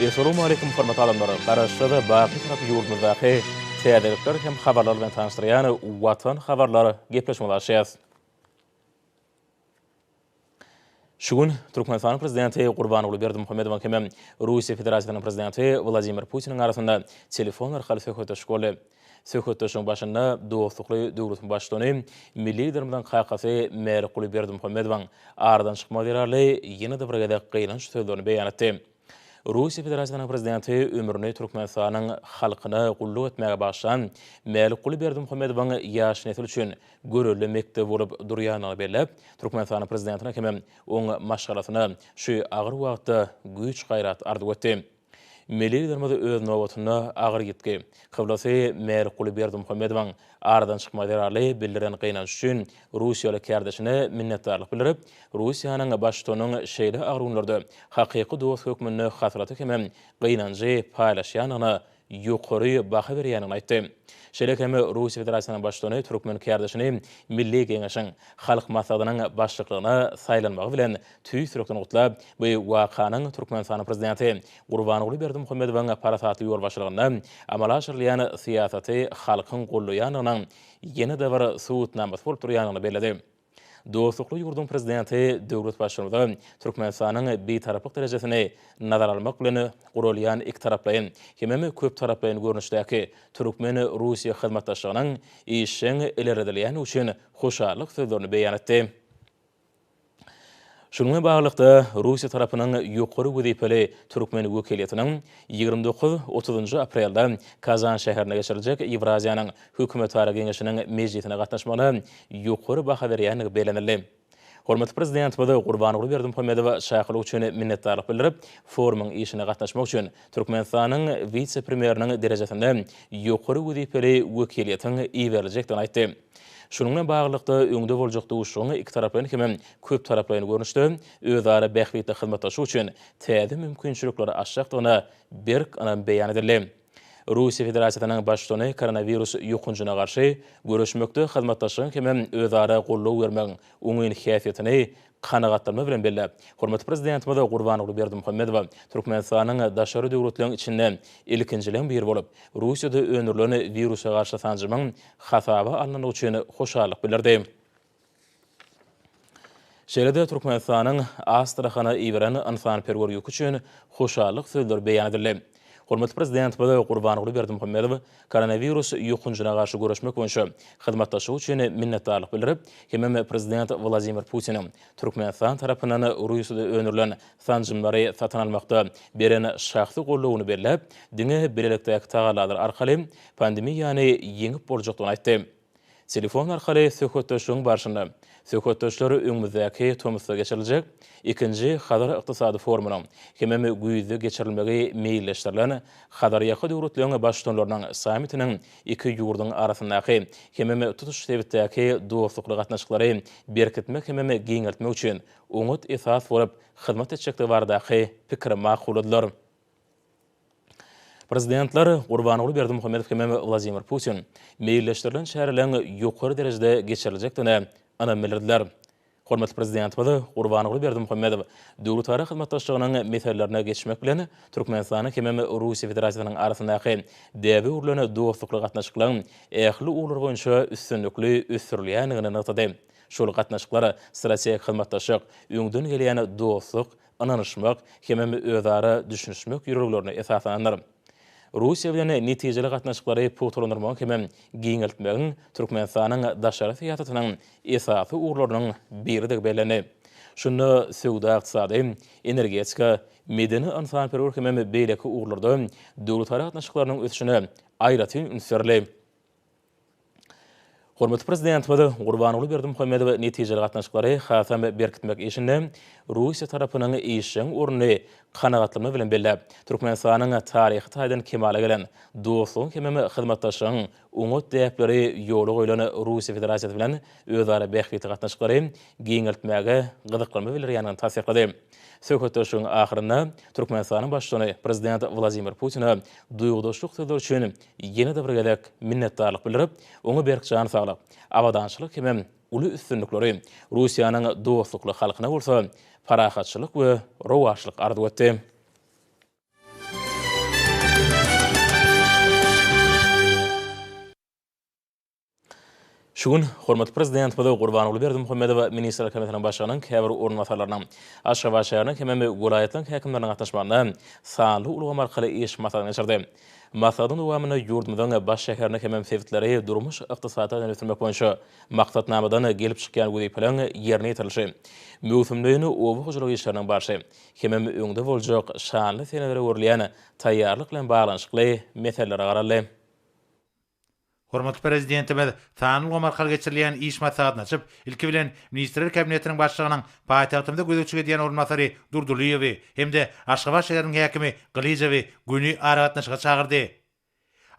Assalamu alaikum hormatly adamlar. Garaşsyzda baky tarapy ýurdumyzdaky täzelikler hem habarlar bilen tanışdyrýan Watan Habarlary gepleşmeler. Şugun Türkmenistanyň Prezidenti Gurbanguly BERDIMUHAMEDOW hem Russiýa Federasiýasynyň Prezidenti Vladimir Putiniň arasynda telefon arkaly söhbetleşýär. Söhbetleşiň başynda dostlukly döwletiň başçylygy milli liderimiň kakasy Gurbanguly BERDIMUHAMEDOW aradan çykmak derärli ýene de bir gedek gynanç sözlerini beýan etdi. Russiýa Federasiýasynyň Prezidenti ömrüni Türkmenistanyň halkyna gulluk etmäge başlayan Gurbanguly BERDIMUHAMEDOW'yň ýaş nesil üçin görürli mekdep bolup durýanyny belläp, Türkmenistanyň prezidentine hem oň maşgalasyna şu agyr wagtda güýç gaýrat ardyp etdi. Milli liderimiz öz nowatyna agyr gitdi. Kyblasy Gurbanguly BERDIMUHAMEDOW'yň aradan çykmak derärli bildiren gynanç üçin Russiýaly kärdeşine minnetdarlyk bildirip, Russiýanyň başçylygynyň şeýle agyr günlerde hakyky dost hökmüni hatırlatyp hem gynançy paýlaşýanyny ýokary baha berýäniňi aýtdy. Şeýle hem Russiýa Federasiýasynyň başçylygy Türkmen kärdeşini milli geňeşiň halk maslahatynyň başçylygyna saýlanmagy bilen tüýsürekden gutlap, bu wakanyň Türkmenistanyň prezidenti Gurbanguly BERDIMUHAMEDOW'yň paratatly ýol başçylygyna amala aşyrylýan siýasaty halkyň gollaýanynyň ýene de bir suwutnamasy bolup durýanyny bellädi. Dostlukly ýurdun prezidenti döwlet başçylygy Türkmenistanyň bitaraplyk derejesini nazar almak bilen gurulýan iki taraplaýyn hem köp taraplaýyn görnüşdäki Türkmen Russiýa hyzmatdaşlygynyň işiň ileridilýäni üçin hoşarlyk sözlerini beýan etdi. Şununla bağlılıkta Russiya tarafının ýokary wezipeli Türkmen wekiliýetiniň 29-30 aprelda Kazan şäherine geçiriljek Ewraziýanyň hökümetary geňeşiniň mejlisine gatnaşmagyna ýokary baha berýänligi belenildi. Hormatly prezident Gurbanguly BERDIMUHAMEDOW şäherlik üçin minnetdarlyk bildirip, forumyň işine gatnaşmak üçin Türkmenistanyň vice-premieriniň derejesinde ýokary wezipeli wekiliýetiň iýeriljekdigini aýtdy. Şununla bağlılıkta öňde boljak duşugyny iki taraplaýyn hem köp taraplaýyn görnüşde özara bähwitli hyzmatdaşy üçin täze mümkinçilikleri aşjakdygyna beýan edildi. Russiýa Federasiýasynyň başçylygy koronavirus ýokunjyna garşy görüşmekde hyzmatdaşyň hem özara golluk bermek oňyn häsiýetini kanagatlanma bilen belläp, hormatly prezidentimiz Gurbanguly BERDIMUHAMEDOW Türkmenistanyň daşary döwletleriň içinde ilkinjilen biri bolup, Russiýada önürleni virusa garşy sanjymyň hasaba alnyny üçin hoşarlyk bildirdi. Şeýle Türkmenistanyň Astrahana iýeren ansanperwer ýok üçin hoşarlyk sözleri beýan edildi. Hormatly prezident Gurbanguly BERDIMUHAMEDOW koronavirus ýokunjyna garşy görüşmek boýunça hyzmatdaşy üçin minnetdarlyk bildirip, hem prezident Vladimir Putiniň Türkmenistan tarapyndan Russiýada önürlen sanjymlary satan almakda beren şahsy gollugyny belläp, diňe bilelikdäki tagalarlar arkaly pandemiýany ýeňip boljakdygyny aýtdy. Telefon arkaly söhbetleşiň barşynda söhbetleşler öňümizdeäki tömüsde geçiriljek ikinji hadar ykdysady forumunyň hem güýzde geçirilmegi meýilleşdirilen hadar ýaky döwletleriň başçylarynyň samitiniň iki ýurdun arasyndaky hem tutuş tebitdäki dostlukly gatnaşyklary berkitmek hem giňeltmek üçin umut esas bolup hyzmat etjekde bardaky pikir maquladlar. Prezidentler Gurbanguly BERDIMUHAMEDOW hem Vladimir Putin meýilleşdirilen şäherleň ýokary derejede geçiriljakdygyny anam bildirdiler. Hormatly prezidentimiz Gurbanguly BERDIMUHAMEDOW döwletary hyzmatdaşlygynyň meselelerini geçmek bilen Türkmenistanyň hem Russiýa Federasiýasynyň arasyndaky däbi urlany dostlukly gatnaşyklaryň ähli ular boýunça üstünlikli ösürilýändigini ynatdy. Şol gatnaşyklar strategik hyzmatdaşlyk, öňden gelýän dostluk, ananyşmak hem özara düşünişmek ýürüglerini esaslandyr. Russiýa bilen netijeli gatnaşyklary putulandyrmak hem giňeltmegiň Türkmenistanyň daşary siýasatynyň esasy urlarynyň biri belläni. Şunu söwda ykdysady, energetika, medeni ansanperwer hem beýleki urlarda döwletary gatnaşyklarynyň ösüşine aýratyn ünsürli. Hormatly prezident Gurbanguly BERDIMUHAMEDOW netijeli gatnaşyklary hasam berkitmek işinde Russiýa tarapynyň işiň orny kanagatlanma bilen belläp, Türkmenistanyň taryhy taýdan kemale gelen dostlugyň hem hyzmatdaşlygyň umut däpleri ýoly goýulan Russiýa Federasiýasy bilen özara bähwitli gatnaşyklary giňeltmäge gyzyklanma bildirýänini tasdiklady. Söhbetleşiň ahyrynda Türkmenistanyň başçylygy prezident Vladimir Putin'e duýgdaşlyk sözleri üçin ýene de bir gedek minnetdarlyk bildirip, oňa berkjan saglyk, awadançylyk hem uly üstünlikleri Russiýanyň dostlukly halkyna bolsa parahatçylyk we rowaşlyk arzuw etdi. Şugun hormat prezident Gurbanguly BERDIMUHAMEDOW Ministrler Komitetining başlygynyň käbir ornatalarynyň Aşgabat şäheriniň hemem welaýatyň häkimläriniň gatnaşmagyna sanly ulgam arkaly iş masalyny geçirdi. Masadyň dowamyny ýurdumyň baş şäherine hemem sebitleri durmuş ykdysady öňe boýunça maksatnamadan gelip çykýan güýdi plan ýerine ýetirilşi. Möhümlüğünü owu hujurlyk işleriniň başy hemem öňde boljak şanly senelere görülýän taýýarlyk bilen baglanşykly meselelere garaly. Hormatly prezidentimiz sanly markal geçirilýän iş masadyny açyp, ilki bilen Ministrler Kabinetiniň başlygynyň paýtagtymda gözükçüge diýen ornatary Durdulyýewi hemde Aşgabat şäheriniň häkimi Gylyjewi güni aragatnaşyga çagyrdy.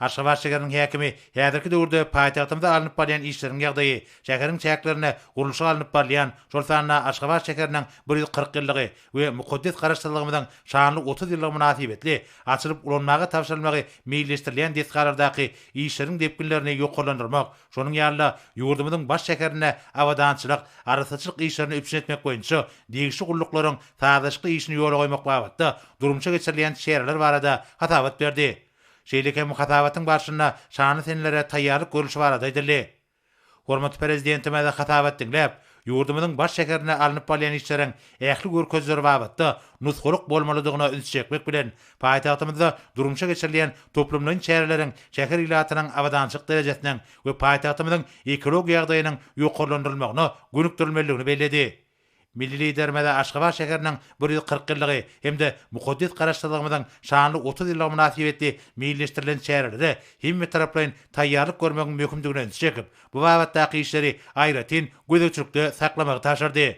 Aşgabat şäheriniň häkimi häzirki döwürde paýtagtymda alınıp barýan işleriň ýagdaýy, şäheriň çäklerine gurulşy alınıp barýan, şol sanna Aşgabat şäheriniň 140 ýyllygy we mukaddes garaşsyzlygymyň şanly 30 ýyllygy münasibetli açylyp ulanmagy tapşyrylmagy meýilleşdirilýän desgalardaky işleriň depkinlerini ýokarlandyrmak, şonuň ýaly ýurdumyň baş şäherine awadançylyk, arasaçylyk işlerini üçin etmek boýunça degişli gulluklaryň sazyşly işini ýola goýmak babatda durumça geçirilýän şäherler barada hatabat berdi. Şeýle muhatabatyň başyna şanly senelere taýýarlyk görülşi barada edildi. Hormatly prezidentimiz hatabat dinläp, ýurdumyň baş şäherine alınıp barýan işleriň ähli görkezleri babatda nusgulyk bolmalydygyna üns çekmek bilen paýtagtymyzda durumça geçirilýän toplumlaryň şäherleriň şäher ilatynyň awadançylyk derejesiniň we paýtagtymyň ekologik ýagdaýynyň ýokarlandyrylmagyna gönükdirilmeliligini bellädi. Milli lidermede Aşgabat şäheriniň 140 ýyllygy hemde mukaddes garaşsyzlygymyň şanly 30 ýyllygy münasibetli meýilleşdirilen şäherlere hemme taraplaryň taýýarlyk görmegiň möhümdigine çekip, bu babatdaky işleri aýratyn gözükçülükde saklamagy taşyrdy.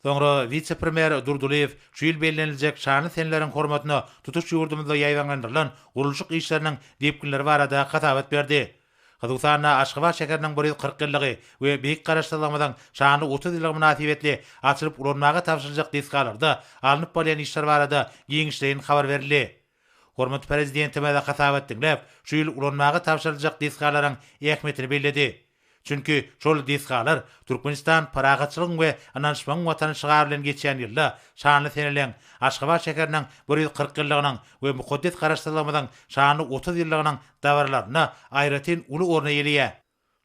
Soňra vice-premier Durdulyýew şu ýyl bellenilejek şanly seneleriň hormatyna tutuş ýurdumyzda ýaýlandyrylan gurulşyk işleriniň depkinleri barada hatabat berdi. Hadusanna Aşgabat şäheriniň 140 ýyllygy we beýik garaşsyzlygymyň şanly 30 ýyllygy münasibetli açylyp ulanmagy tapşyrjak desgalarda alınıp barýan işler barada ýeňişleýin habar berildi. Hormatly prezidentimiz hatabat dinläp, şu ýyl ulanmagy tapşyrjak desgalaryň ähmiýetini belledi. Çünki şol desgalar Türkmenistan paragatçylygyň we ananşmagyň watany şygar bilen geçýän ýylda şanly seneleň Aşgabat şäheriniň 140 ýyllygynyň we mukaddes garaşsyzlygymyň şanly 30 ýyllygynyň dawarlaryna aýratyn uly orna ýelýär.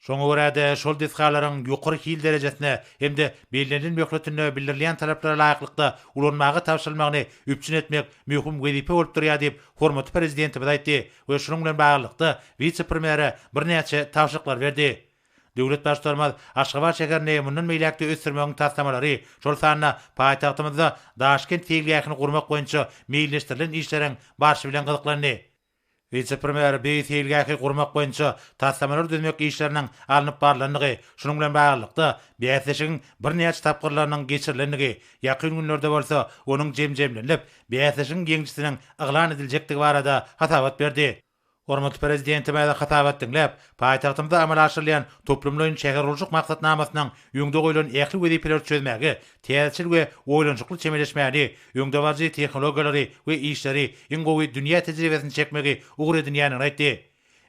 Şoňa görä şol desgalaryň ýokary hil derejesine hemde bellenilýän möhletine bildirilýän talaplara laýyklykda ulanmagy tapşyrylmagyny üçin etmek möhüm wezipe bolup durýar diýip hormatly prezidentimiz aýtdy we şonuň bilen baglykda vice-premiere birnäçe tapşyryklar berdi. Döwlet başlarymyz Aşgabat şäherine mundan meýlekde ösdürmegiň taslamalary, şol sanna paýtagtymyzda Daşkent tegliýakyny gurmak boýunça meýilleşdirilen işleriň barşy bilen gyzyklandy. Vice-premier beýi tegliýaky gurmak boýunça taslamalary düzmek işleriniň alınıp barlandygy, şonuň bilen baglykda bäsleşigiň birnäçe tapgyrlarynyň geçirilendigi, ýakyn günlerde bolsa onuň jemjemlenip, bäsleşigiň geňçisiniň yglan ediljekdigi barada hatabat berdi. Hormatly prezidentimiz hatabat dinläp, paýtagtymda amal aşyrylýan toplumlaryň şäher urulşyk maksatnamasynyň ýöňde goýulan ähli wezipeleri çözmägi, täsir we oýlançykly çemeleşmäni, ýöňde barjy tehnologiýalary we işleri iňgowy dünýä tejribesini çekmegi ugry edilýänini aýtdy.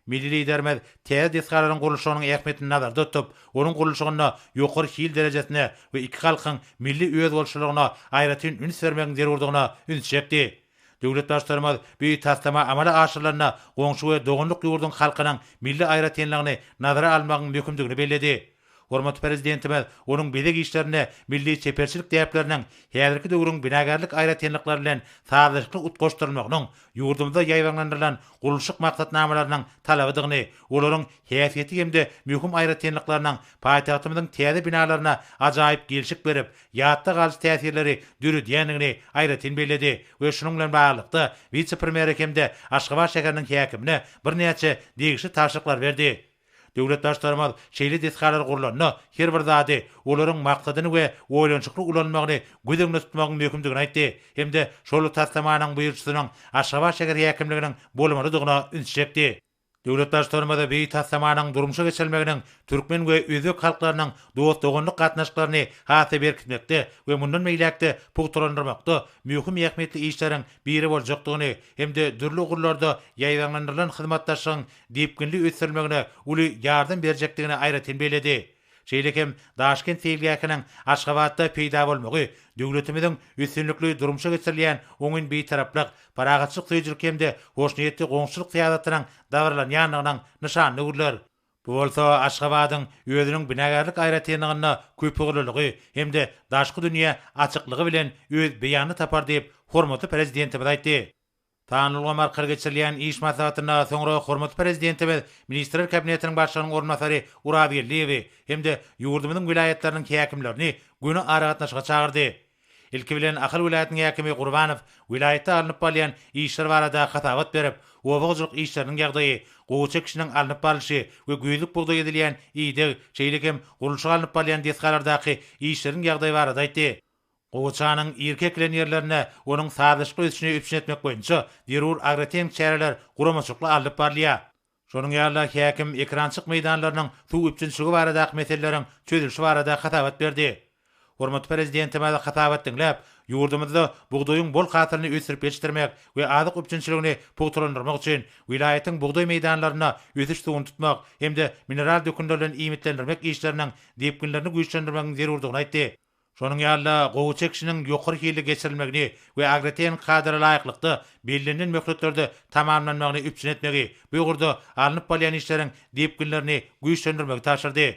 Milli liderimiz täze desgalaryň gurulşynyň ähmiýetini nazarda tutup, onuň gurulşygyna ýokary hil derejesine we iki halkyň milli öz bolşulygyna aýratyn üns bermegiň zerurdygyna üns çekdi. Döwlet başlarymyz bu taslama amala aşyrylanyna goňşy we dogunluk ýurdun halkynyň milli aýratynlygyny nazara almagyň möhümdigini belledi. Hormatly prezidentimiz onuň bedek işlerine milli çeperçilik täpleriniň häzirki döwrüň binagarlyk aýratynlyklary bilen sazyşly utgoşdurmagynyň ýurdumyzda ýaýlandyrylan gurulşyk maksatnamalarynyň talabydygyny, olaryň häsiýeti hemde möhüm aýratynlyklarynyň paýtagtymyzyň täze binalaryna ajaýyp gelşik berip, ýatda galyş täsirleri dürüdýänligini aýratyn belledi we şonuň bilen baglykda vice-premier hemde Aşgabat şäheriniň häkimine birnäçe degişli tapşyryklar berdi. Döwlet başlarymyz şeýle desgalar gurulanyna her bir zady olaryň maksadyny we oýlançykly ulanmagyny gözeňde tutmagyň möhümdigini aýtdy. Hemde şol taslamanyň buýrçysynyň Aşgabat şäher häkimliginiň bolmalydygyna üns çekdi. Döwlet başlarymyz beýi taslamanyň durumça geçirilmeginiň türkmen we özbek halklarynyň dost dogunlyk gatnaşyklaryny hata berkitmekde we mundan meýlekde pugturandyrmakda möhüm ähmiýetli işleriň biri boljakdygyny hemde dürli ugurlarda ýaýlandyrylan hyzmatdaşyň depkinli ötürilmegine uly ýardam berjekdigini aýratyn beledi. Şeýlekem Daşkent tegliýakynyň Aşgabatda peýda bolmagy, döwletimiziň üstünlikli durumça geçirilýän oňun bitaraplyk, paragatçylyk tüýjülük hemde hoşniýetli goňşuluk syýasatynyň dawarlanýanlygynyň nyşanly urlar. Bu bolsa Aşgabatyň özüniň binagarlyk aýratynlygyna köpügülügi hemde daşky dünýä açyklygy bilen öz beýany tapar diýip hormatly prezidentimiz aýtdy. Tanylgam arkaly geçirilýän iş maslahatyna soňra hormatly prezidentimiz Ministrler Kabinetiniň başlygynyň ornatary Urabiýerliwi hemde ýurdumyzyň vilayetleriniň häkimlerini güni aragatnaşyga çağırdy. Ilki bilen Ahal vilayatynyň häkimi Gurbanow vilayetde alınıp balyan işler barada hatawat berip, obagjylyk işleriniň ýagdaýy, gowy çekişiniň alınıp balyşy we güýlük bugda edilýän ideg, şeýle hem gullugynyň alınıp balyan diýetgalardaky işleriň ýagdaýy barada aýtdy. Goçanyň erkeklen ýerlerine onuň sadyşky ösüni üçin etmek boýunça derur agraten çäreler guramaçykly alyp barlýar. Şonuň ýaly häkim ekrançyk meýdanlarynyň suw üçinçiligi barada meseleleriň çözülüşi barada hatawat berdi. Hormatly prezidentimiz hatawat dinläp, ýurdumyzda bugdaýyň bol hatyryny ösürip ýetişdirmek we azyk üçinçiligini pogturandyrmak üçin vilayatyň bugdaý meýdanlaryna ösüş suwun tutmak hemde mineral dökünlerden iýmitlendirmek işleriniň depkinlerini güýçlendirmegiň zerurdygyny aýtdy. Şonuň ýaly gowy çekişiniň ýokary hili geçirilmegini we agraten kadra laýyklykda bellenlen möhletlerde tamamlanmagyny üçin etmegi, bu ýurda alınıp balyan işleriň depkinlerini güýçlendirmegi taşyrdy.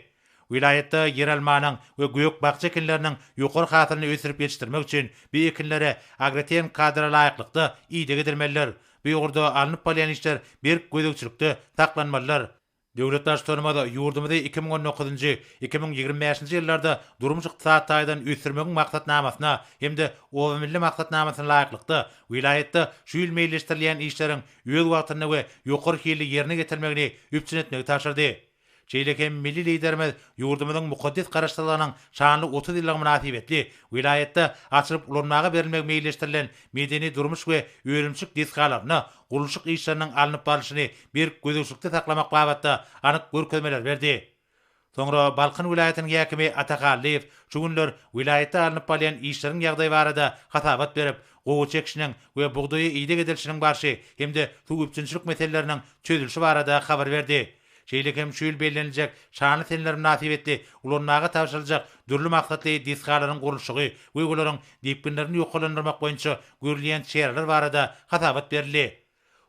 Vilayetde yer almanyň we göýük bagça ekinleriniň ýokary hatyryny ösürip ýetişdirmek üçin bu ekinlere agraten kadra laýyklykda ideg edilmeliler. Bu ýurda alınıp balyan işler bir göýdükçilikde saklanmalylar. Döwlet başçylygynda ýurdumyzda 2019-2025-nji ýyllarda durmuş ykdysadydan ösürmegiň maksatnamasyna hemde o milli maksatnamasyna laýyklykda vilayetde şu ýyl meýilleşdirilýän işleriň öz wagtyny we ýokary hili ýerine getirmegini üçin etmegi taşyrdy. Şeýle hem milli liderimiz ýurdumyzyň mukaddes garaşsyzlygynyň şanly 30 ýyllyk münasibetli vilayetde açylyp ulanmaga berilmek meýilleşdirilen medeni durmuş we öýrümçik disgalaryny gullugynyň işleriniň alınıp balyşyny bir gözükçükde saklamak babatda anyk görkezmeler berdi. Soňra Balkyn vilayatynyň häkimi Atakalliýew şu günler vilayetde alınıp balyan işleriň ýagdaýy barada hatawat berip, gowy çekişiniň we bugdaýy ideg edilişiniň barşy hemde suw üçinçilik meseleläriniň çözülüşi barada habar berdi. Şeýle hem şu ýyl bellenjek şanly senler münasibetli ulanmaga tapşyryljak dürli maksatly disgalaryň gurulşygy we olaryň depkinlerini ýoklandyrmak boýunça görülýän çäreler barada hatawat berildi.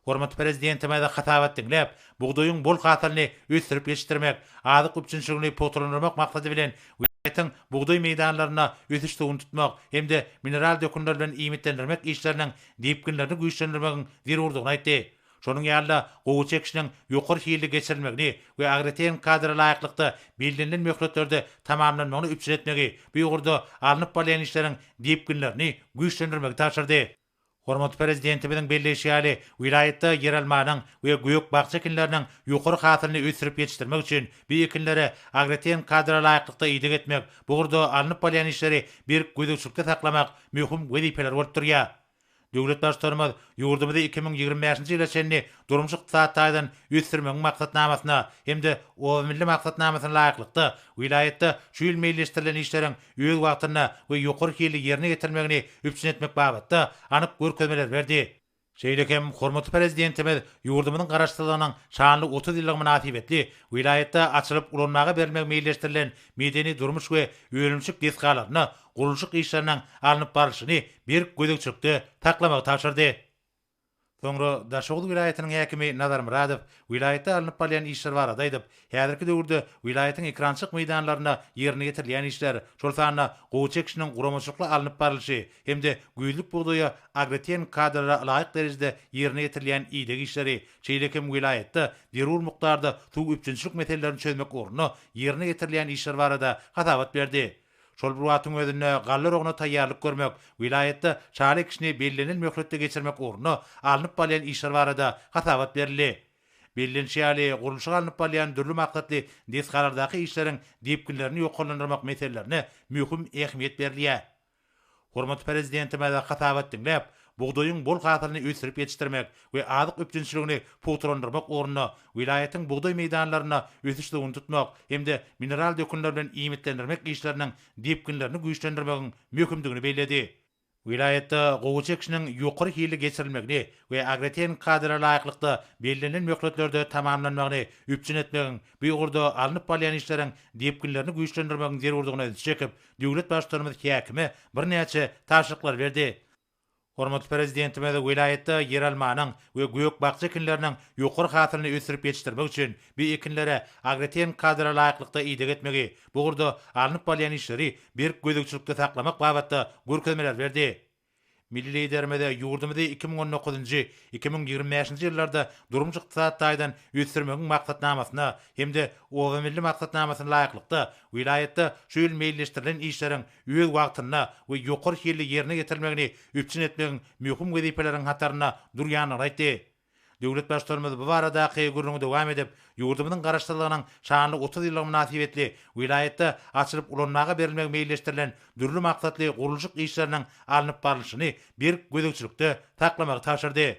Hormatly prezidentimiz hatawat dinläp, bugdaýyň bol hatyryny ösürip ýetişdirmek, azyk üçinçiligini pogturandyrmak maksady bilen vilayatyň bugdaý meýdanlaryna ösüş suwun tutmak hemde mineral dökünler bilen iýmitlendirmek işleriniň depkinlerini güýçlendirmegiň zerurdygyny aýtdy. Şonuň ýaly gowy çekişiniň ýokary hili geçirilmegini we agraten kadra laýyklykda bellenlen möhletlerde tamamlanmagyny üçin etmegi, bu ýurda alınıp balyan işleriň depkinlerini güýçlendirmegi taşyrdy. Hormatly prezidentimiziň belleşýäli vilayetde yer almanyň we göýük bagça ekinleriniň ýokary hatyryny ösürip ýetişdirmek üçin bu ekinlere agraten kadra laýyklykda ideg etmek, bu ýurda alınıp balyan işleri bir gözükçükde saklamak möhüm wezipeler bolup durýar. Döwlet başçylygymyz ýurdumyzda 2025-nji ýyla çenli durmuş ykdysadydan ösürmegiň maksatnamasyna hemde o milli maksatnamasyna laýyklykda vilayetde şu ýyl meýilleşdirilen işleriň öz wagtyna we ýokary hili ýerine getirmegini üçin etmek babatda anyk görkezmeler berdi. Şeýle hem hormatly prezidentimiz ýurdumyzyň garaşsyzlygynyň şanly 30 ýyllyk münasibetli vilayetde açylyp ulanmaga berilmek meýilleşdirilen medeni durmuş we öýrümçik disgalaryny gullugynyň işleriň alınıp balyşyny bir gözükçükde taklamak taşyrdy. Soňra Daşoğlu vilayatynyň häkimi R.Myradowy vilayetde alınıp balyan işler barada aýdyp, häzirki döwürde vilayatyň ekrançyk meýdanlaryna ýerine getirilýän işler, şol sanyna gowy çekişiniň guramaçykly alınıp baryşy hemde güýlük bugdaýa agraten kadra laýyk derejede ýerine getirilýän ideg işleri, şeýle hem vilayetde derur mukdarda suw üçinçilik meselelerini çözmek ornuny ýerine getirilýän işler barada hatawat berdi. Şol bir wagtyň özünde gallar ogna taýýarlyk görmek, vilayetde şaly kişini bellenil möhletde geçirmek ornuny alınıp balyan işler barada hatawat berildi. Bellenşýäli gurulşyga alınıp balyan dürli maksatly disgalardaky işleriň depkinlerini ýoklandyrmak meselelerine möhüm ähmiýet berilýär. Hormatly prezidentimiz hatawat dinläp, bugdaýyň bol hatyryny ösürip ýetişdirmek we azyk üçinçiligini pogturandyrmak ornuny vilayatyň bugdaý meýdanlaryna ösüş suwun tutmak hemde mineral dökünler bilen iýmitlendirmek işleriniň depkinlerini güýçlendirmegiň möhümdigini bellädi. Vilayetde gowy çekişiniň ýokary hili geçirilmegini we agraten kadra laýyklykda bellenlen möhletlerde tamamlanmagyny üçin etmegiň bu ýurda alınıp balyan işleriň depkinlerini güýçlendirmegiň zerurdygyny çekip, döwlet başçylygymyz häkimi bir näçe taşyklar berdi. Hormatly prezidentimiz vilayetde yer almanyň we göýük bagça ekinleriniň ýokary hatyryny ösürip ýetişdirmek üçin bu ekinlere agreten kadra laýyklykda ideg etmegi, bu gurda alınıp balyan işleri bir gözükçülükde saklamak babatda görkezmeler berdi. Milli lidermede ýurdumyzda 2019-2025 ýyllarda durumçy ykdysadydan ösürmegiň maksatnamasyna hemde owa milli maksatnamasyna laýyklykda vilayetde şeýle meýilleşdirilen işleriň öz wagtyna we ýokary hili ýerine getirilmegini üçin etmegiň möhüm wezipeleriň hataryna durýanyny aýtdy. Döwlet başlarymyz bu barada gurulmagy dowam edip, ýurdumyzyň garaşsyzlygynyň şanly 30 ýyllyk münasibetli vilayetde açylyp ulanmaga berilmek meýilleşdirilen dürli maksatly gurulşyk işleriniň alınıp barlyşyny bir gözükçülükde taklamagy taşyrdy.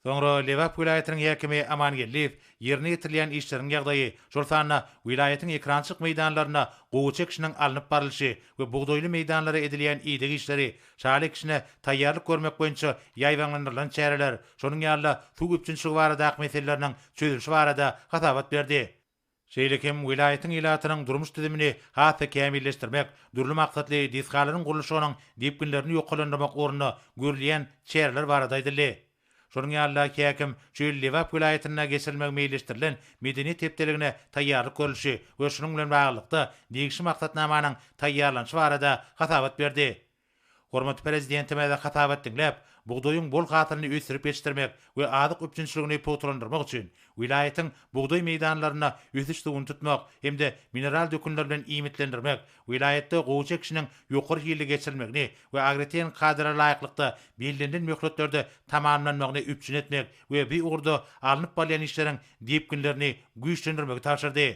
Soňra Lewap vilayetynyň häkimi Amangelliýew ýerine getirilen işleriň ýagdaýy, şol sanyna vilayetyň ekrançyk meýdanlaryna gowy çekişiniň alınıp barlyşy we bugdoýly meýdanlara edilen ideg işleri, şaly kişine taýýarlyk görmek boýunça ýaýwanlandyrylan çäreler, şonuň ýaly suw üçinçiligi barada meseleleriň çözülüşi barada hatabat berdi. Şeýlekem vilayetyň ilatynyň durmuş düzümini hatda kämilleşdirmek, durly maksatly disgalaryň gurulşynyň dipginlerini ýoklandyrmak ornuny görülýän çäreler barada aýdyldy. Şonuň ýaly häkim şeýle Lewap vilayetyne geçirilmek meýilleşdirilen medeni tepdeligine taýýarlyk görülşi we şonuň bilen baglykda degişi maksatnamanyň taýýarlanşy barada hatabat berdi. Hormatly prezidentimiz hatabat dinläp, bugdoýyň bol hatyryny ösürip ýetişdirmek we adyk üçinçiligini potulandyrmak üçin vilayetyň bugdoý meýdanlaryna ösüşdigini tutmak hemde mineral dökünler bilen iýmitlendirmek, vilayetde gowy çekişiniň ýokary hili geçirilmegini we agreten kadra laýyklykda belirlenen möhletlerde tamamlanmagyny üçin etmek we bir urda alınıp balyan işleriň dipginlerini güýçlendirmegi taşyrdy.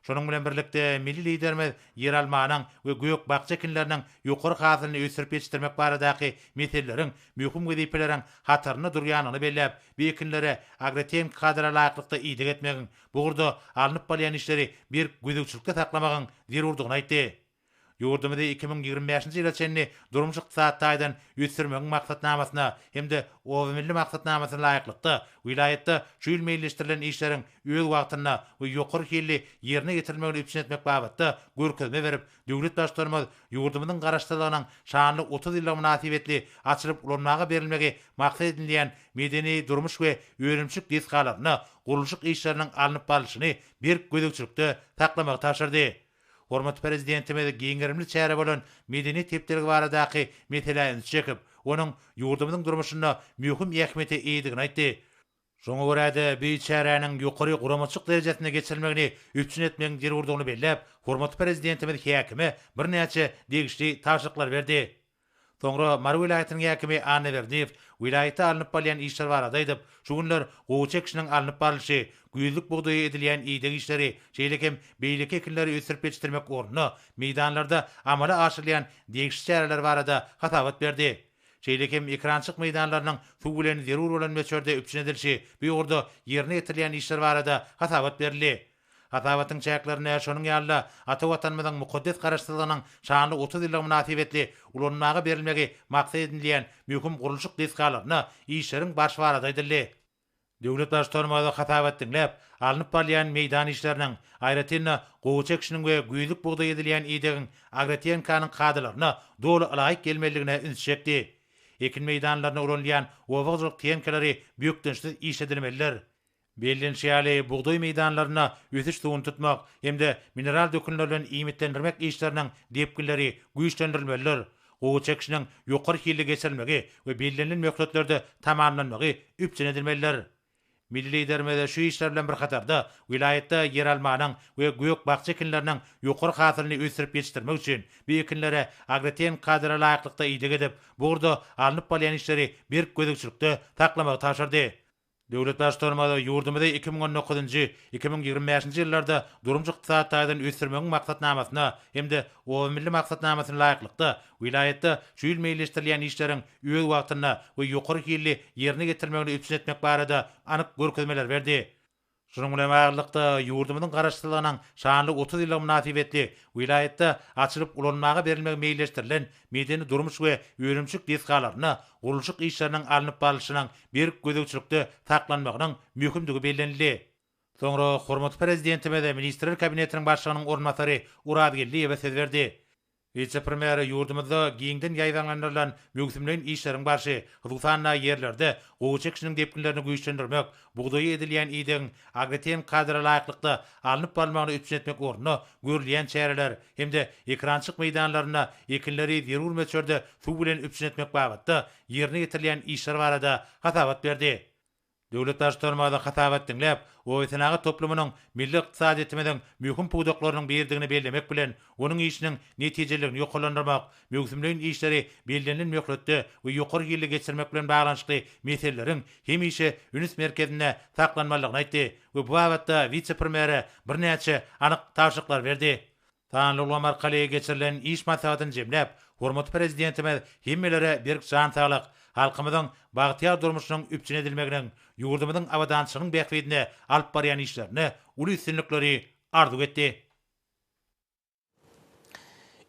Şonuň bilen birlikde milli liderimiz yer almanyň we göýük bagça ekinleriniň ýokary hatyryny ösürip ýetişdirmek baradaky meseleleriň möhüm wezipeleriň hataryny durýanyny belläp, bu ekinlere agreten kadra laýyklykda ideg etmegiň, bu gurda alınıp balyan işleri bir gözükçülükde saklamagyň zerurdygyny aýtdy. Ýurdumyzda 2025 ýyla çenli durmuş ykdysadydan ösürmegiň maksatnamasyna hemde owa milli maksatnamasyna laýyklykda vilayetde şeýle meýilleşdirilen işleriň öz wagtyna we ýokary hili ýerine getirilmegini üçin etmek babatda görkezme berip, döwlet başlarymyz ýurdumyzyň garaşsyzlygynyň şanly 30 ýyllyk münasibetli açylyp ulanmaga berilmegi maksat edilýän medeni durmuş we öýrençlik disgalaryny gurulşyk işleriniň alınıp barlyşyny bir gözükçülükde saklamagy taşyrdy. Hormatly prezidentimiz giňerimli çäre bolan medeni tepdelik baradaky meselelerni çekip, onuň ýurdumyzyň durmuşyna möhüm ähmiýeti eýdigini aýtdy. Şoňa görä bu çäreniň ýokary guramaçyk derejesine geçirilmegini üçin etmegiň zerurdygyny belläp, hormatly prezidentimiz häkimi bir näçe degişli taşlyklar berdi. Soňra Mar vilayetynyň häkimi R.Myradowy vilayetde alınıp balyan işler barada aýdyp, şu günler gowy çekişiniň alınıp barlyşy, güýlük bugdoýy edilýän ideg işleri, şeýlekem beýleki ekinleri ösürip ýetişdirmek ornuny meýdanlarda amala aşyrylýan degişli çäreler barada hatabat berdi. Şeýlekem ekrançyk meýdanlarynyň suw bilen zerur bolan meçerde üçin edilşi, bu ýurda ýerine getirilýän işler barada hatabat berildi. Hatabatyň çäklerini şonuň ýaly ata watanymyzyň mukaddes garaşsyzlygynyň şanly 30 ýyllyk münasibetli ulanmaga berilmegi maksat edilýän möhüm gurulşyk disgalaryna işleriň baş barada aýdyldy. Döwlet başlarymyz hatabat dinläp, alınıp balyan meýdan işleriniň aýratynda gowy çekişiniň we güýlük bugdaý edilen idegiň agretiýanyň kadrlaryna doly alaýyk gelmeligine ünsçekdi. Ekin meýdanlaryna ulanýan owaglyk tenkeleri büýükdençsiz iş edilmeliler. Belin şeýle bugdoý meýdanlaryna ösüş suwuny tutmak hemde mineral dökünler bilen iýmitlendirmek işleriniň depginleri güýçlendirilmeliler. Gowy çekişiniň ýokary hili geçirilmegi we belirlenen möhletlerde tamamlanmagy üçin edilmeliler. Milli liderimiz şu işler bilen bir hatarda vilayetde yer almanyň we göýük bagça ekinleriniň ýokary hatyryny ösürip ýetişdirmek üçin bu ekinlere agreten kadra laýyklykda ideg edip, bu gurda alınıp balyan işleri bir gözükçülükde saklamagy taşyrdy. Döwlet başlarymyz ýurdumyzda 2019-2025 ýyllarda durumçy ykdysadydan ösürmegiň maksatnamasyna hemde owa milli maksatnamasyna laýyklykda vilayetde şeýle meýilleşdirilýän işleriň öz wagtyna we ýokary hili ýerine getirilmegini üçin etmek barada anyk görkezmeler berdi. Şonuň bilen baglykda ýurdumyzyň garaşsyzlygynyň şanly 30 ýyllyk münasibetli vilayetde açylyp ulanmaga berilmegi meýilleşdirilen medeni durmuş we öýrençlik disgalaryna gurulşyk işleriniň alınıp barlyşynyň bir gözükçülükde saklanmagynyň möhümdigi bellenildi. Soňra hormatly prezidentimiz Ministrler Kabinetiniň başlygynyň ornatary Gurbanguly söz berdi. Vice-premier yurdumuzda giňden ýaýdanlandyrylan mögsümlerin işleriň barşy hyzgsanna ýerlerde gowy depkinlerini güýçlendirmek, buğdaý edilýän ideg agreten kadra laýyklykda alınıp barmagyny üçin etmek ornuny görülýän çäreler hemde ekrançyk meýdanlaryna ekinleri zerur meçörde suw bilen üçin etmek bagatda ýerine getirilýän işler barada hatabat berdi. Döwlet başlarmada hatabat dinläp, o etnagy toplumynyň milli ykdysadyetimiň möhüm puwdaklarynyň berdigini bellemek bilen onuň işiniň netijelerini ýokalandyrmak, mögsümlerin işleri bellenlen möhletde we ýokary ýyly geçirmek bilen baglanşykly meseleleriň hemişe ünüs merkezinde saklanmalygyny aýtdy we bu wagtda vice-premier birnäçe anyk tawşyklar berdi. Tanlyglar kaleýe geçirilen iş maslahatyny jemläp, hormatly prezidentimiz hemmelere bir can saglyk, halkymyzyň bagtyar durmuşynyň üçin edilmeginiň, ýurdumyzyň awadançylygynyň bähwidine alyp barýan işlerini uly üstünlikleri arzu etdi.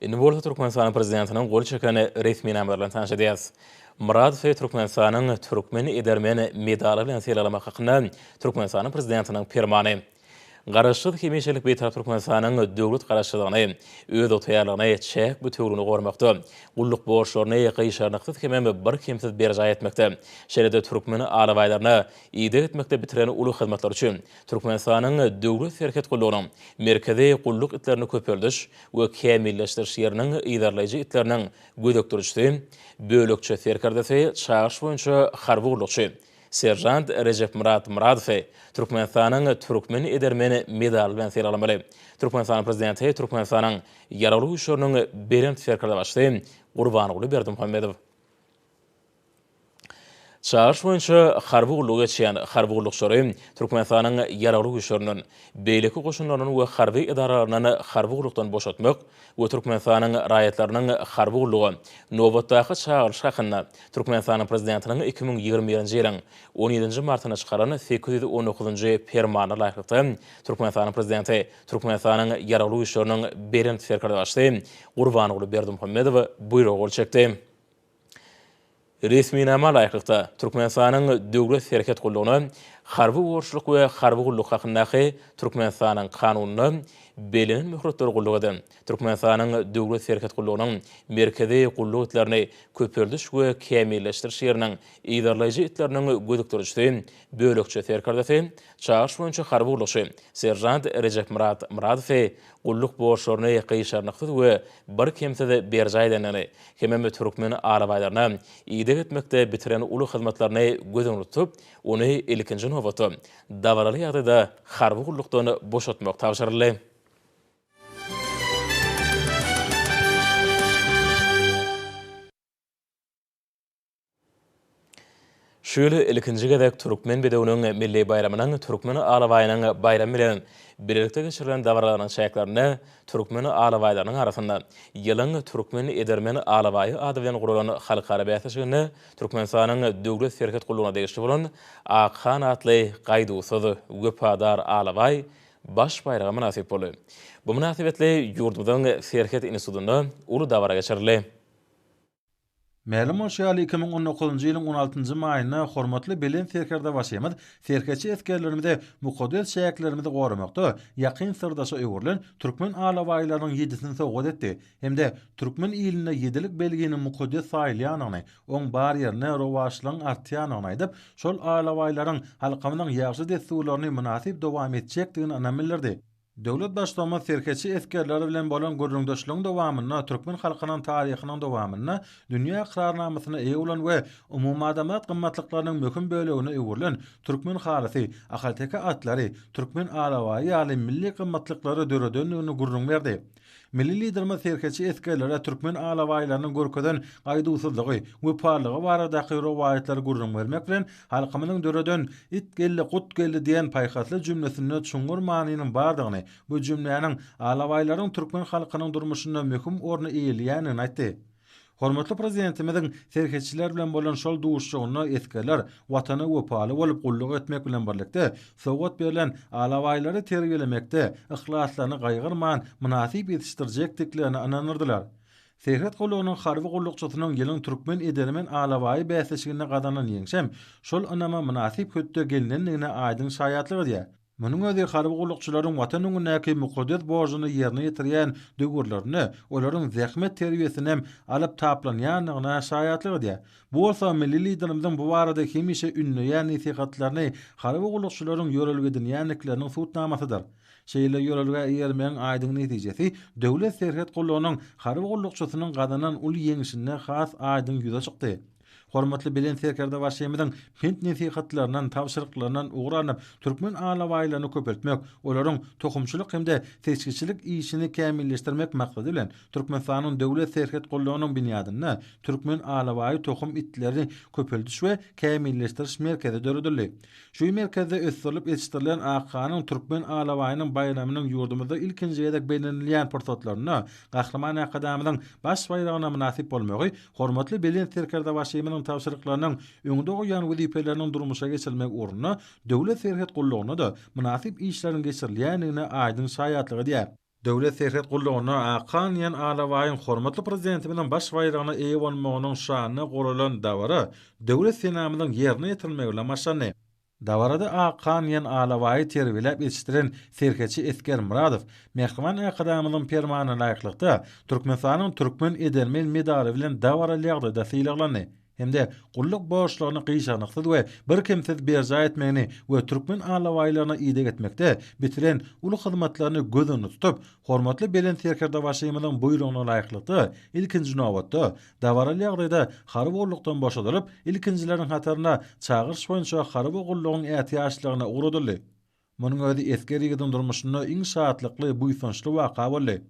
Indi bolsa Türkmenistanyň Prezidentiniň gol çeken resmi namerlerden tanış edýäs. R.Myradowy Türkmenistanyň Türkmen edermen medaly bilen sylaglamak hakynda Türkmenistanyň Prezidentiniň Permany Garaşsyz hemişelik Bitarap Türkmenistanyň Döwlet garaşsyzlygyny, özygtyýarlylygyny çäk bütewligini gormakda, gulluk borçlaryny gyşarnyksyz hemem birkemsiz berjaý etmekde. Şeýle Türkmen alabaýlaryna ideg etmekde bitiren uly hyzmatlary üçin Türkmenistanyň Döwlet serhet gullugynyň merkezi gulluk itlerini köpeldiş we kämilleşdiriş ýeriniň idarlaýjy itleriniň gödöktürjüsi, bölükçe serkerdesi çağış boýunça harby gullukçy serhet R.Myradowy Türkmenistanyň Türkmen edermen medaly bilen sylaglanmaly. Türkmenistanyň Prezidenti Türkmenistanyň ýaraly üçin bilen serkerde başly Gurbanguly BERDIMUHAMEDOW çağış boýunça harby gulluk geçýän harby gullukçylary Türkmenistanyň ýaraly üçin beýleki goşunlaryny we harby idaralaryny harby gullukdan boşatmak we Türkmenistanyň raýatlarynyň harby gullugy nowatdaky çağırış hakynda Türkmenistanyň Prezidentiniň 2020-nji ýylyň 17-nji martyna çykaran 819-njy Permany laýykly Türkmenistanyň Prezidenti Türkmenistanyň ýaraly üçin bilen serkerde başly Gurbanguly BERDIMUHAMEDOW buyrag gol çekdi. Resmi nama laýyklykda Türkmenistanyň Döwlet serhet gullugyny harby borçluk we harby gulluk hakyndaky Türkmenistanyň kanunyny belenen möhretler gullugydy. Türkmenistanyň Döwlet serhet gullugynyň merkezi gulluk itlerini köpeldiş we kämilleşdiriş ýeriniň idarlaýjy itleriniň gödöktürjüsi, bölükçe serkerdesi çağış boýunça harby gullukçy serhet R.Myradowy gulluk borçlaryny gyşarnyksyz we birkemsiz berjaý deneli hemem Türkmen alabaýlaryna ideg etmekde bitiren uly hyzmatlaryny gözüňde tutup, ony ilkinji nowatda dawraly ýagdaýda harby gullukdan boşatmak tawşyryldy. Şöyle ilkinji gedek Türkmen bedewiniň milli bayramynyň Türkmen alabaýynyň bayramy bilen birlikde geçirilen dawralaryň şäýeklaryny Türkmen alabaýlarynyň arasynda ýylyň Türkmen edermen alabaýy ady bilen gurulan halkara bäsişini Türkmenistanyň Döwlet serhet gullugyna degişli bolan Akhan atly gaýdusyz göpadar alabaýy baş bayrama nasip boldy. Bu münasibetli ýurdumyzyň serhet institutunda uly dawra geçirildi. Ma'lum bolýar 2019-njy ýylyň 16-njy maýyna hormatly bilen serkerde başlaýmady. Serhetçi eskerlerimizde mukaddes şäýeklerimizi goramakda ýakyn sırdaşa öwürlen Türkmen alabaýlarynyň 7-sini sowgat etdi. Hemde Türkmen iline 7lik belgini mukaddes saýlýanyny, oň bar ýerine rowaşlygyň artýanyny aýdyp, şol alabaýlaryň halkymynyň ýaxşy desturlaryny münasip dowam etjekdigini anamillerdi. Döwlet başlama serhetçi eskerleri bilen bolan gurrundaşlygyň dowamyna, Türkmen halkynyň taryhynyň dowamyna, dünýä iqrarnamasyna eýe bolan we umumy adamat gymmatlyklarynyň möhüm bölegine öwürlen Türkmen halysy, ahalteka atlary, Türkmen alabaýy ýaly milli gymmatlyklary döredönligini gurrun berdi. Milli liderimiz serhetçi eskerlere Türkmen alabaýlarynyň görkeden gaýdusyzlygy we parlygy baradaky rowaýatlary gurrun bermek bilen halkymynyň döredön it geldi, gut geldi diýen paýhasly jümlesinde çuňgur manynyň bardygyny, bu jümläniň alabaýlaryň Türkmen halkynyň durmuşynda möhüm orny eýilýänini aýtdy. Hormatly prezidentimiziň serhetçiler bilen bolan şol duşşugyny eskerler watany wepaly bolup gulluk etmek bilen birlikde sowgat berilen alabaýlary terbiýelemekde ihhlaslaryny gaýgyrman münasip ýetişdirjekdiklerini ananyrdylar. Serhet gullugynyň harby gullukçysynyň ýylyň Türkmen edermen alabaýy bäsişigine gadanan ýeňşem şol anama münasip hötde gelinenligine aýdyn şaýatlygy diýär. Munun özi harby gullukçylaryň watan öňündäki mukaddesat borjyny ýerine ýetirýän döwürlerini, olaryň zähmet terbiýesini hem alyp taplanýanyna şaýatlyk edýär. Bu bolsa milli liderimizin bu barada hemişe ünleýän nasihatlaryny harby gullukçylaryň ýörelgedinýänlikleriniň suwtnamasydyr. Şeýle ýörelge ýermeň aýdyň netijesi döwlet serhet gullugynyň harby gullukçysynyň gadanan uly ýeňişine has aýdyň ýüze çykdy. Hormatly bilen serkerde başlaýmyň hint nasihatlarynyň tawşyryklaryndan ugranyp türkmen alabaýlaryny köpeltmek, olaryň tohumçylyk hemde seçkiçilik işini kämilleşdirmek maksady bilen Türkmenistanyň Döwlet serhet gullugynyň binýadyna türkmen alabaýy tohum itlerini köpeltiş we kämilleşdiriş merkezi döredildi. Şu merkezde ösürlüp yetiştirilen akanyň türkmen alabaýynyň bayramynyň ýurdumyzda ilkinji edek belenilýän pursatlaryny gahraman akadamynyň baş bayragyna münasip bolmagy, hormatly bilen serkerde başlaýmyň tawşyryklarynyň öňünde goýan wezipeleriniň durmuşa geçirilmek ugruna döwlet serhet gullugyna da münasip işleriň geçirilýänine aýdyň şaýatlyk edýär. Döwlet serhet gullugyna akan ýan alabaýyň hormatly prezidentimiň baş bayragyna eýe bolmagynyň şanyna golalan dawara döwlet senamynyň ýerine ýetirilmegi bilen başlandy. Dawarada akan ýan alabaýy terbiýelep ýetişdiren serhetçi R.Myradowy Türkmenistanyň Permany laýyklykda Türkmenistanyň Türkmen edermen medaly bilen dawara ýagdaýda sylaglandy. Hemde gulluk borçlaryny gyşarnyksyz we birkemsiz berjaý etmegini we türkmen alabaýlaryna ideg etmekde bitiren uly hyzmatlaryny gözüne tutup, hormatly bilen serkerde başlaýmyň buýrugyna laýyklykda ilkinji nowatda dawara ýagdaýda harby gullukdan boşadylyp, ilkinjileriň hataryna çagyryş boýunça harby gullugyň ätiýaçlygyna ugrudyldy. Munyň özi eski ýygyň durmuşyna iň şahatlykly buýsançly waka boldy.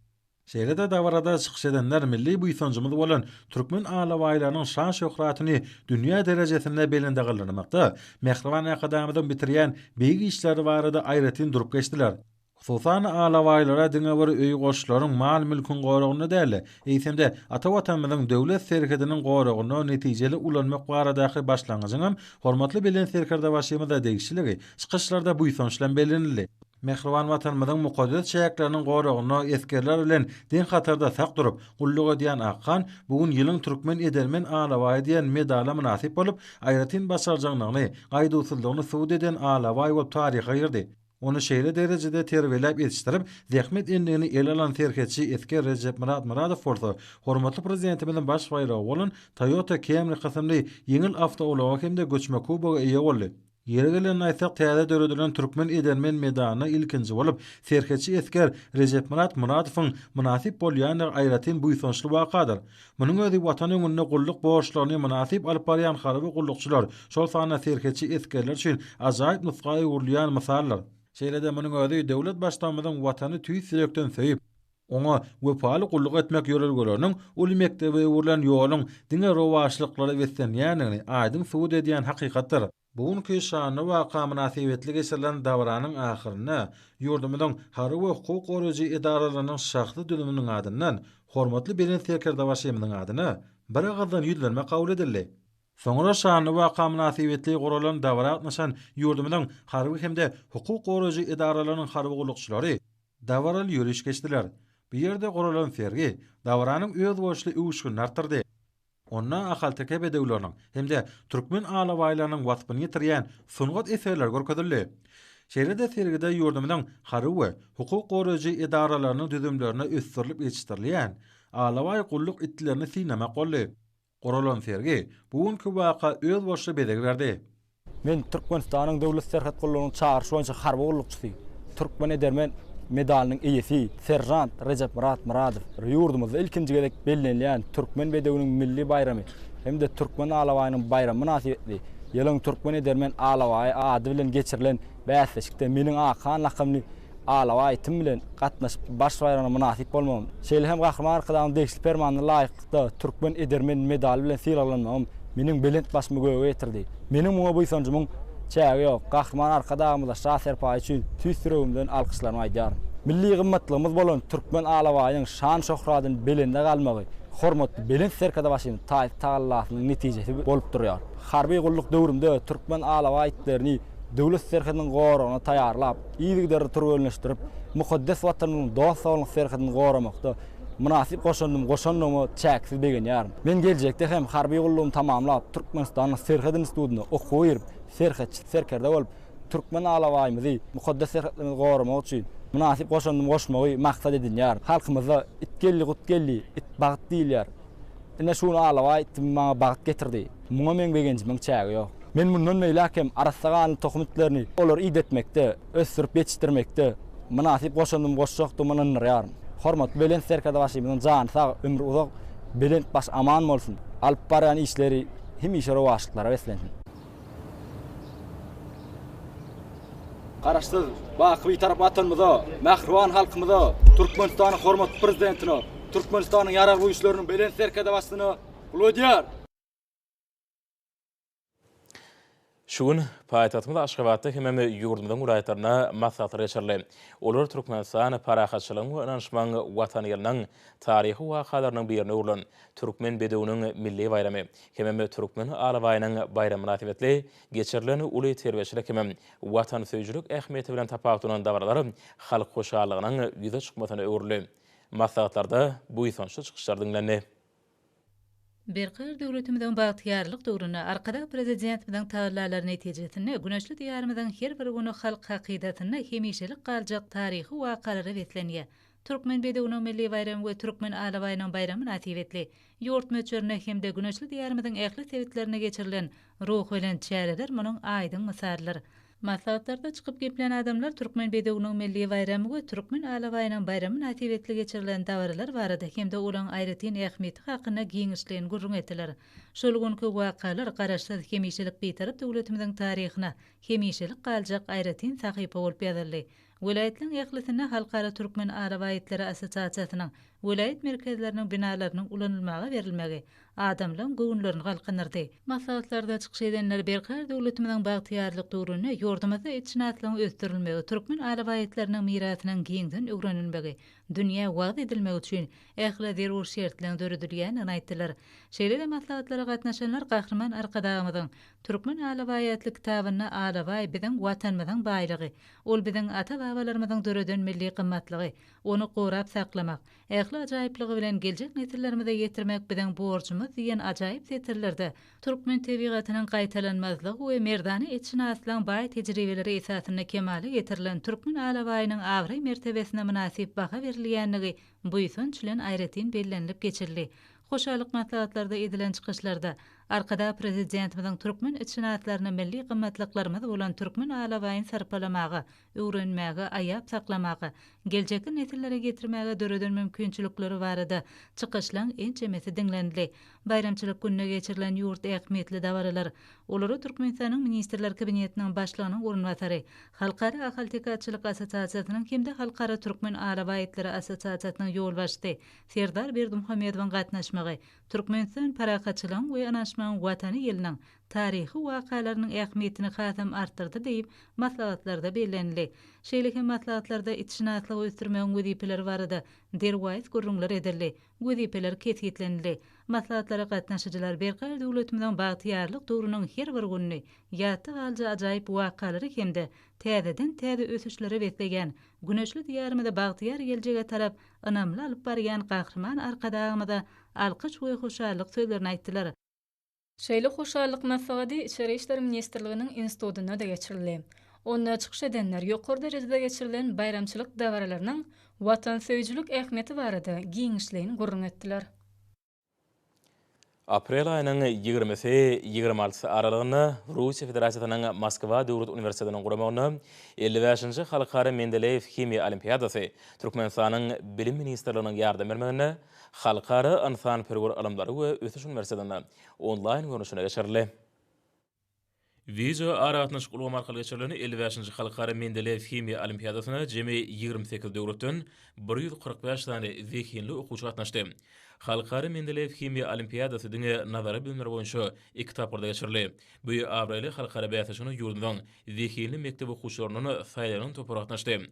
Şeýle de dawarada çykyş edenler milli buýsanjymyz bolan türkmen alabaýlarynyň şan şöhratyny dünýä derejesinde belinde galdyrmakda, Mehriban akadamydan bitirýän beýgi işleri barada aýratyn durup geçdiler. Hususan alabaýlara diňe bir öý goşlaryň mal mülkün goragyny däle, eýsemde ata watanymyzyň döwlet serhetiniň goragyny netijeli ulanmak baradaky başlangyjyň hormatly bilen serkerde başlaýmada degişligi çykyşlarda buýsançlan belenildi. Mehriban watanymyzyň mukaddesat şäýekleriniň goragyny eskerler bilen den hatarda sak durup, gulluk edýän akan bugun ýylyň türkmen edermen alabaýy diýen medala münasip bolup, aýratyn başarjaglygyny, gaýdusuzlygyny suwd eden alabaýy we taryha girdi. Onu şeýle derejede terbiýelep ýetişdirip, zähmet endigini el alan serhetçi eski R.Myradowy bolsa, hormatly prezidentimiň baş bayragi bolan Toyota Camry kysymly ýeňil awtouloga hemde göçme kuboga eýe boldy. Ýere gelen aýsak täze döredilen türkmen edermen medalyny ilkinji bolup, serhetçi esker R.Myradowyň münasip bolýan aýratyn buýsançly wakadyr. Munyň özi watan öňünde gulluk borçlaryny münasip alyp barýan harby gullukçylar, şol sana serhetçi eskerler üçin ajaýyp nusgaý urulýan misallar. Şeýle de munyň özi döwlet başdanmyzyň watany tüý sürekden söýüp, oňa wepaly gulluk etmek ýörelgeleriniň uly mektebe urulan ýoluň diňe rowaşlyklary wetsenýänini aýdyň suwd edýän hakykatdyr. Bugünkü şanly waka münasibetli geçirilen dawaranyň ahyryna ýurdumyzyň harby we hukuk goraýjy edaralarynyň şahsy dünüminiň adyndan hormatly bilen serkerde başlaýmyň adyna bir agazdan ýüzlenme kabul edildi. Soňra şanly waka münasibetli guralan dawara atnaşan ýurdumyzyň harby hemde hukuk goraýjy edaralarynyň harby gullukçylary dawaraly ýöriş geçdiler. Bu ýerde guralan sergi dawaranyň öz boşly uwuşyny artdyrdy. Onna ahalteke bedewleriniň hemde türkmen alabaýlarynyň wasbyny ýetirýän sungat eserler görkezildi. Şeýle de sergide ýurdumyň harby we hukuk goraýjy edaralarynyň düzümlerine ösürilip ýetişdirilýän alabaýy gulluk itlerini synamak boldy. Guralan sergi bugünkü waka öz boşly bedeg berdi. Men Türkmenistanyň Döwlet serhet gullugynyň çağırşy boýunça harby gullukçysy, türkmen edermen medalynyň eýesi serjant R.Myradowy ýurdumyzda ilkinji gedek bellenilýän türkmen bedewiniň milli bayramy hemde türkmen alabaýynyň bayramy münasibetli ýylyň türkmen edermen alabaýy ady bilen geçirilen bäsleşikde meniň akan lakymly alabaýy tim bilen gatnaşyp baş bayragyna münasip bolmagym, şeýle hem gahraman arkadaşym Degişli Permany laýykda türkmen edermen medaly bilen sylaglanmagym meniň belent başymy göge getirdi. Meniň muňa buýsanjymyň çägi ýok. Gahraman arkadaşymyza şaserpaý üçin tüýsüregimden alkyşlarmy aýdýarym. Milli gymmatlygymyz bolan türkmen alabaýynyň şan şöhratyny belinde galmagy, hormatly bilen serkerde başyny taýýallarynyň netijesi bolup durýar. Harby gulluk döwründe türkmen alabaýytlaryny döwlet serhetiniň goragyna taýýarlap, ýygydyr turgulleşdirip, mukaddesat watanyň dostulyk serhetini goramakda münasip goşanlygymy çäksiz begenýär. Men geljekde hem harby gullugymy tamamlap Türkmenistanyň serhet institutyna okuw berip, serhetçi serkerde bolup, Türkmen alabaýymyzy mukaddes serhetlerimizi goramak üçin münasip goşandymy goşmagy maksat edilýär. Halkymyza itgelli gutgelli it bagyt diýilýär. Ine şunu alabaý maňa bagyt getirdi. Muňa men begenjimin çägi ýok. Men mundan meýläkem arasagan tohumtlaryny olar idetmekde, ösürüp yetişdirmekde münasip goşandymy goşjakdy munyň ýarym. Hormat bilen serkada başymyň jany sag ömrü uzak bilen baş aman bolsun. Alyp baran işleri hemişelik wagtlara beslensin. Garaşsyz baky bitarap watanymyza, mähriban halkymyza, Türkmenistanyň hormatly prezidentine, Türkmenistanyň ýarag güýçleriniň bilen serkada başyny uludýar. Şugun paýtagtymyz Aşgabatda hemem ýurdumyň uraýatlaryna maslahatlar geçirli. Olar Türkmenistanyň parahatçylygyň we ynanşmaň watan ýylynyň taryhy wakalarynyň birine urulan Türkmen bedewiniň milli bayramy hemem Türkmen alabaýynyň bayramy natibetli geçirilen uly terbiýeçilik hemem watan söýjülük ähmiýeti bilen tapawutynyň dawarlary halk hoşallygynyň ýüze çykmasyna öwrüli. Maslahatlarda bu ýa-da çykyşlar dinlenýär. Berjaý döwletimiziň bagtyarlyk döwrüne arkada prezidentimiziň tawallalaryny netijesinde güneşli diýarymyzyň her bir güni halk hakydatyny hemişelik galjak taryhy wakalary betlenýär. Türkmen bedewiniň milli bayramy we Türkmen alabaýynyň bayramy natibetli ýurt möçerine hemde güneşli diýarymyzyň ähli tewitlerine geçirilen ruh bilen çäreler munyň aýdyn mysallary. Maslahatlarda çıkıp geplen adamlar Türkmen bedewiniň milli bayramy we Türkmen alabaýynyň bayramy natibetli geçirilen dawarlar barada hemde olan aýratyn ähmiýeti hakyna giňişlen gurrun etdiler. Şol günkü wakalar Garaşsyz hemişelik Bitarap döwletimiziň taryhyna hemişelik galjak aýratyn sahypa bolup ýazyldy. Vilayatyň ýaklysyna halkara Türkmen alabaýytlary assosiasiýasynyň vilayat merkezleriniň binalarynyň ulanylmagy berilmegi adamlaryň göwnlerini galkynyrdy. Maslahatlarda çykyş edenler Berjaý döwletimiziň bagtyarlyk döwrüne ýurdumyzda etçinatlygyň ösdürilmegi, Türkmen alabaýytlarynyň mirasynyň giňden öwrenilmegi, dünýä wagt edilmegi üçin ähli zerur şertleň döredilýänini aýtdylar. Şeýle maslahatlara gatnaşanlar gahrman arkadagymyzyň Türkmen alabaýytlyk kitabyny alabaý biziň watanymyzyň baýlygy, ol biziň ata-babalarymyzyň döreden milli gymmatlygy, onu gorap saklamak, ähli ajaýyplygy bilen geljek nesillerimize ýetirmek biziň borçumyz diýen ajaýyp setirlerde Türkmen tebigatynyň gaýtalanmazlygy we merdany etçinatlygyň baý tejribeleri esasyna kemale getirilen Türkmen alabaýynyň awry mertebesine münasip baha berilýänligi bu ýsonçylan aýratyn bellenilip geçirildi. Hoşalyk maslahatlarda edilen çykyşlarda arkada prezidentimiziň Türkmen etçinatlaryny milli gymmatlyklarymyz bolan Türkmen alabaýyny sarpalamagy, öwrenmäge, aýap saklamagy, geljekde nesillere getirmäge döreden mümkinçilikleri barada çykyşlaň ençemesi dinlendi. Bayramçylyk gününe geçirilen ýurt ähmiýetli dawarlar, olary Türkmenistanyň ministrler kabinetiniň başlygynyň orunwatary, Halkara Ahaltekatçylyk Assosiasiýasynyň hemde Halkara Türkmen alabaýytlary Assosiasiýasynyň ýolbaşçy Serdar Berdimuhamedowyň gatnaşmagy Türkmenistan parakatçylygyň we anaşmagyň watany ýylynyň taryhy wakalarynyň ähmiýetini hasam artdyrdy diýip maslahatlarda bellenildi. Şeýle maslahatlarda etçinatlygy ösdürmegiň wezipeleri barada derwäz gurrunlar edildi. Wezipeler kesgitlenildi. Maslahatlara gatnaşyjylar Berjaý döwletimiziň bagtyarlyk döwrüniň her bir gününi ýatda galja ajaýyp wakalary hemde täze ösüşleri betlegen güneşli diýarymyzda bagtyar geljege tarap ynamly alyp barýan gahrman arkadagymyza alkyş we hoşallyk sözlerini aýtdylar. Şeýle hoşallyk maslahaty Içeri işler ministrliginiň institutuna da geçirildi. Onda çykyş edenler ýokary derejede geçirilen bayramçylyk dawarlarynyň watan söýjülük ähmiýeti barada giňişlerini gurrun etdiler. Aprel ayının 20-26 aralygyny Russiýa Federasiýasynyň Moskwa Döwlet Uniwersitetiniň guramagyny 55-nji Halkara Mendeleýew Himiýa Olimpiadasy Türkmenistanyň Bilim Ministrliginiň ýardam bermegine Halkara insan perwer alamlary we ösüş uniwersitetiniň online görnüşine geçirildi. Video aratnaş gullugyny arkaly geçirilen 55-nji Halkara Mendeleýew Himiýa Olimpiadasyna jemi 28 döwletden 145 tane zekinli okuwçy gatnaşdy. Halkara Mendeleýew Himiýa Olimpiadasy diňe nazara bilimleri boýunça 2 tapyrda geçirildi. Bu ýa halkara bäýaşyny ýurdumyň zekinli mektep okuwçylaryny saýlanyň topar gatnaşdy.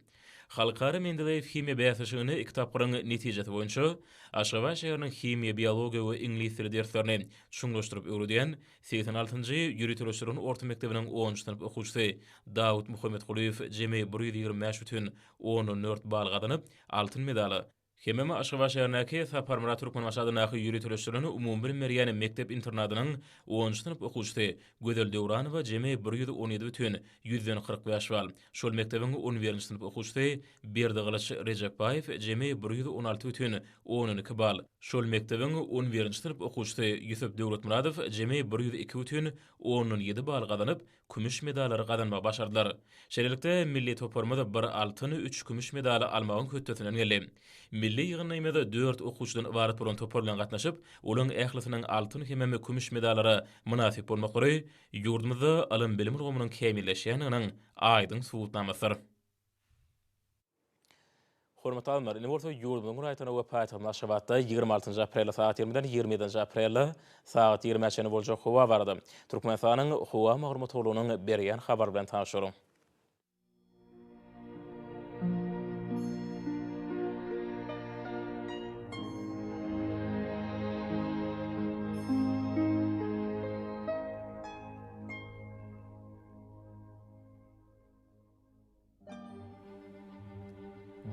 Halkara Mendeleýew Himiýa bäýaşyny 2 tapyryň netijesi boýunça Aşgabat şäheriniň himiýa, biologiýa we ingliz dili derslerini çuňlaşdyryp öwrüdýän 86-njy ýürütülüşleriň orta mektebiniň 10-njy sınıf okuwçysy Dawud Muhammed Guliyew jemi 125,10 bal gazanyp altyn medaly, Hememe Aşgabat şäherindäki R.Myradowy Türkmenistanyň ýürütülüşlerini umumy bilim berýän mektep internatynyň 10-njy sınıf okuwçysy Gödel Döwranowa jemi 117,145 bal. Şol mektebiň 11-nji sınıf okuwçysy Berdiğileç Recepbaýew jemi 116,12 bal. Şol mektebiň 11-nji sınıf okuwçysy Ýüsüp Döwletmuradow jemi 102,17 bal gazanyp kümüş medallary gazanmagy başardylar. Şeýlelikde milli toparmada 1 altyny 3 kümüş medally almagyň hötdesinden geldi. Milli ýygynnymada 4 okuwçydan ibaret bolan topar bilen gatnaşyp, olaryň ählisynyň altyn hemme kümüş medallary munasip bolmaklary ýurdumyzda alim bilim rugumynyň kämilleşýäniňiň aýdyň subutnamasydyr. Hormatly alymlar, ine bolsa ýurdumyň raýatyna we paýtagtyň Aşgabatda 26 aprel saat 20-den 27 aprel saat 20-çe boljak howa bardy. Türkmenistanyň howa maglumatlygynyň berýän habar bilen tanışýaryň.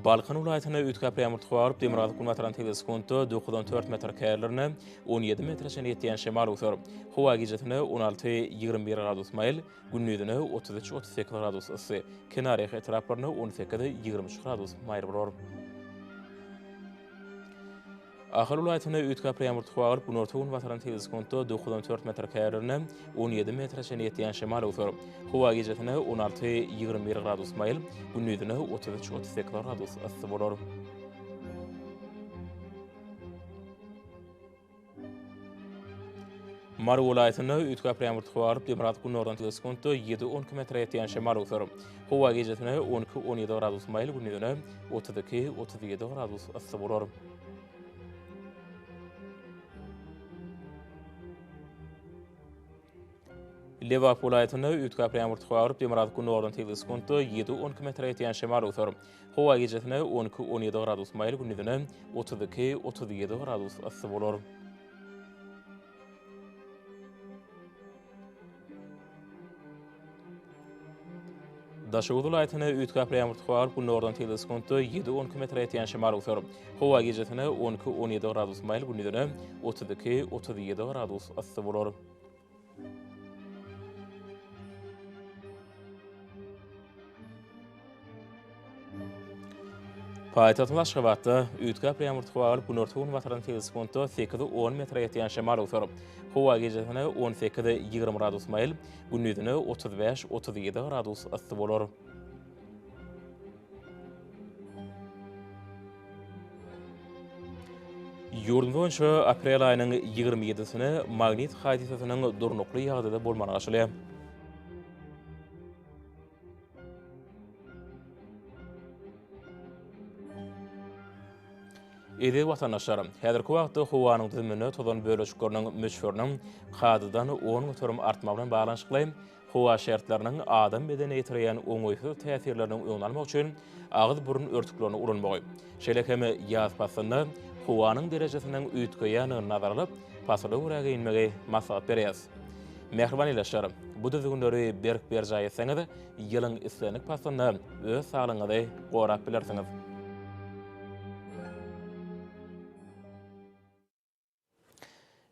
Balkan ulaýatyna ütkap ýağmur tuwaryp Demirada kulmatran teleskonto 94 metr kärlerini 17 metrçe ýetýän şemal utar. Howa gijetini 16-21 gradus mail, günnüdini 33-38 gradus ysy. Kenariýa etraplaryny 18-23 gradus mail bolar. Ahal ulaýatyna ütkap ýağmur tuwaryp Gunortown Watan teleskonto 94 metr kärlerini 17 metrçe ýetýän şemal utar. Howa gijetini 16-21 gradus mail, günnüdini 33-38 gradus ysy bolar. Mar ulaýatyna ütkap ýağmur tuwaryp Demirada Gunordan teleskonto 7-12 metr ýetýän şemal utar. Howa gijetini 12-17 gradus mail, günnüdini 32-37 gradus ysy bolar. Lewap ulaýatyna ütkap ýağmur tuwaryp Demirada Gunordan teleskonto 7-12 metr ýetýän şemal utar. Howa gijetini 12-17 gradus mail, günnüdini 32-37 gradus ysy bolar. Daşoğuz ulaýatyna ütkap ýağmur tuwaryp Gunordan teleskonto 7-12 metr ýetýän şemal utar. Howa gijetini 12-17 gradus mail, günnüdini 32-37 gradus ysy bolar. Paýtagtyň Aşgabatda ütkap ýağmur tuwaryp Gunortown Watan teleskonto 8-10 metr ýetýän şemal utar. Howa gijetini 18-20 gradus mail, günnüdini 35-37 gradus ysy bolar. Ýurdum boýunça aprel aýynyň 27-sini magnit hadisasynyň durnukly ýagdaýda bolmany aşylýar. Edi watandaşlar, häzirki wagtda howanyň düzümini tozan bölüşikleriniň möçferiniň gadydan 10 götürüm artmagy bilen baglanyşykly howa şertleriniň adam bedene ýetirýän oňoýsuz täsirleriniň öňalmak üçin agyz burun örtüklerini ulanmagy. Şeýle hem ýaz pasynda howanyň derejesiniň üýtgeýäni nazar alyp, pasada uraga inmegi maslahat berýäs. Mehriban ýeşler, bu düzgünleri berjaý etseňiz, ýylyň islenik pasynda öz saglygyňyzy gorap bilersiňiz.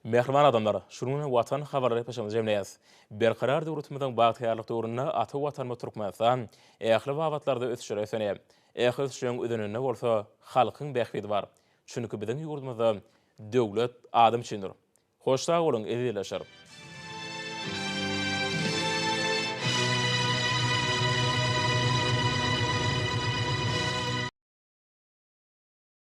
Mehriban adamlar, şunun Watan Habar repaşamız jemleýäs. Berkarar döwletimiziň bagtýarlyk döwründe ata Watan Türkmenistan ähli wagtlarda ösüşýär esenýär. Ähli ösüşýän ödününde bolsa halkyň bähbidi bar. Çünki biziň ýurdumyzda döwlet adam üçindir. Hoş sag bolun, ezileşer.